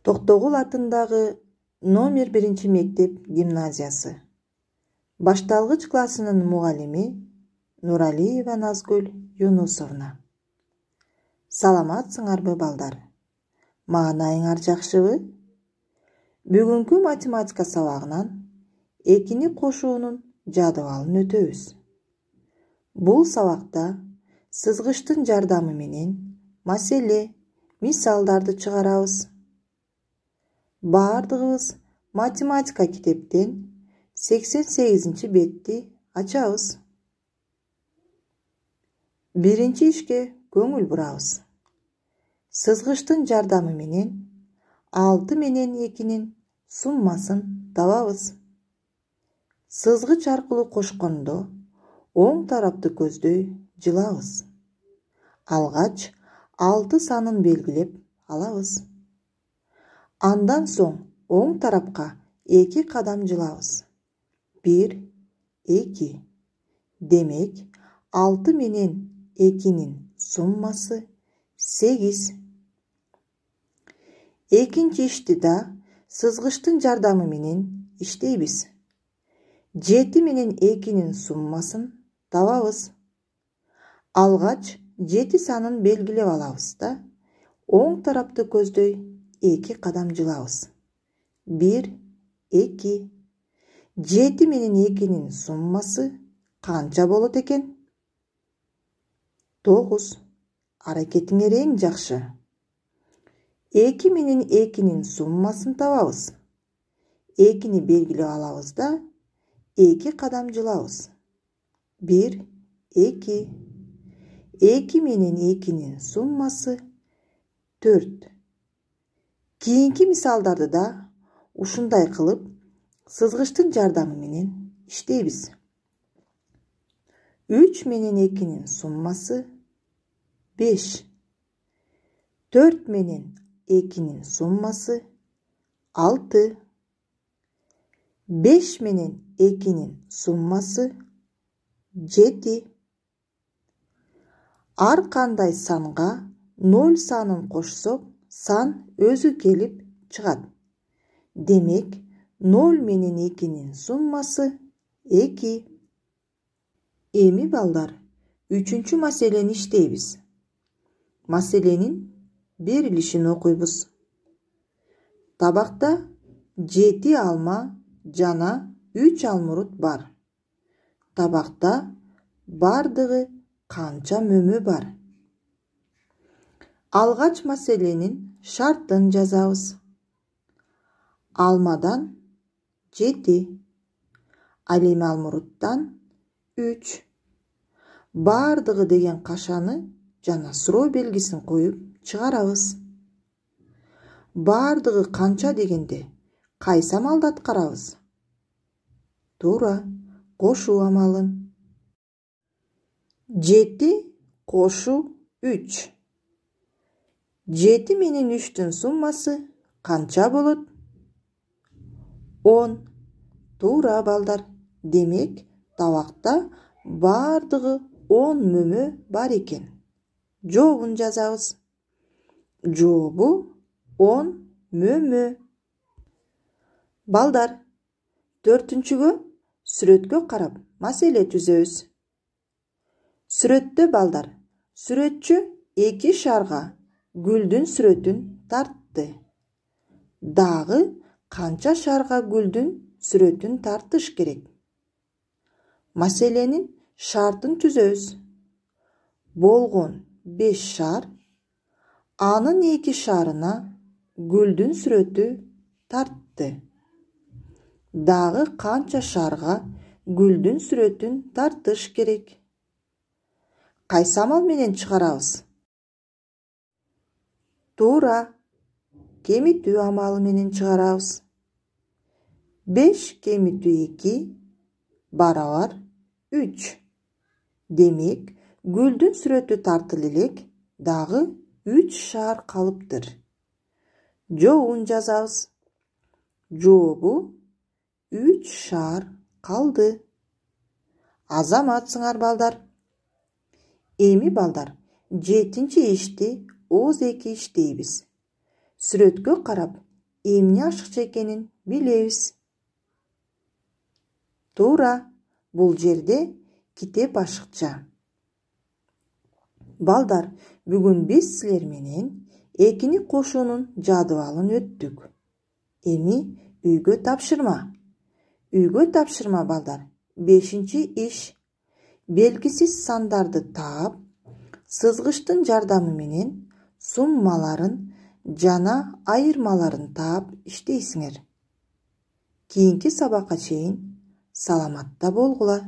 Токтогул атындагы номер 1 мектеп гимназиясы. Башталгыч классынын мугалими Нуралиева Назгүл Юнусовна. Саламатсыңарбы балдар? Маанайыңар жакшыбы? Бүгүнкү математика сабагынан экини кошуунун жадыбалын өтөбүз. Бул сабакта сызгычтын жардамы менен маселе, мисалдарды чыгарабыз. Бардыгыбыз математика китептен 88 бетти ачабыз. Биринчи ишке көңүл бурабыз. Сызгычтын жардамы менен 6 менен 2-нин суммасын табабыз. Сызгыч аркылуу кошкондо оң тарапты көздөй жылабыз. Алгач 6 санын белгилеп алабыз. Андан соң оң тарапка 2 кадам жылабыз. 1, 2. Демек, 6 менен 2-нин суммасы 8. Экинчи ишти да сызгычтын жардамы менен иштейбиз. 7 менен 2-нин суммасын табабыз. Алгач 7 санын белгилеп алабыз да, оң тарапты көздөй 2 кадам жылабыз. 1, 2. 7 менен 2-нин суммасы канча болот экен? 9. Аракетиңер эң жакшы. 2 менен 2-нин суммасын табабыз. 2-ни белгилеп алабыз да, 2 кадам жылабыз. 1, 2. 2 менен 2-нин суммасы 4. Кийинки мисалдарды да ушундай кылып сызгычтын жардамы менен иштейбиз. 3 менен 2-нин суммасы 5. 4 менен 2-нин суммасы 6. 5 менен 2-нин суммасы 7. Ар кандай санга 0 санын кошсок, сан өзү келип чыгат. Демек, 0 менен 2-нин суммасы 2. Эми балдар, 3-чү маселени иштейбиз. Маселенин берилишин окуйбуз. Табакта 7 алма жана 3 алмурут бар. Табакта бардыгы канча мөмө бар? Алгач маселенин шартын жазабыз. Алмадан 7, ал эми алмуруттан 3. Бардыгы деген кашаны жана суроо белгисин коюп чыгарабыз. Бардыгы канча дегенде кайсы амалды аткарабыз? Туура, кошуу амалын. 7 кошу 3. 7 менен 3-түн суммасы канча болот? 10. Туура балдар. Демек, табакта бардыгы 10 мөмө бар экен. Жообун жазабыз. Жообу 10 мөмө. Балдар, 4-чүгө сүрөткө карап маселе түзөбүз. Сүрөттө балдар, сүрөтчү 2 шарга гүлдүн сүрөтүн тартты. Дагы канча шарга гүлдүн сүрөтүн тартыш керек? Маселенин шартын түзөбүз. Болгон 5 шар, анын 2 шарына гүлдүн сүрөтү тартты. Дагы канча шарга гүлдүн сүрөтүн тартыш керек? Кайсы амал менен чыгарабыз? Туура, кемитүү амалы менен чыгарабыз. 5 кемитүү 2 барабар 3. Демек, гүлдүн сүрөтү тартылы элек, дагы 3 шар калыптыр. Жообун жазабыз. Жообу 3 шар калды. Азаматсыңар балдар. Эми балдар, 7-ишти ооз эки иштейбиз. Сүрөткө карап эмне ашыкча экенин билебиз. Туура, бул жерде китеп ашыкча. Балдар, бүгүн биз силер менен экини кошуунун жадыбалын өттүк. Эми үйгө тапшырма. Үйгө тапшырма балдар. 5-чи иш. Белгисиз сандарды таап, сызгычтын жардамы менен суммаларын жана айырмаларын таап иштейсиңер. Кийинки сабакка чейин саламатта болгула.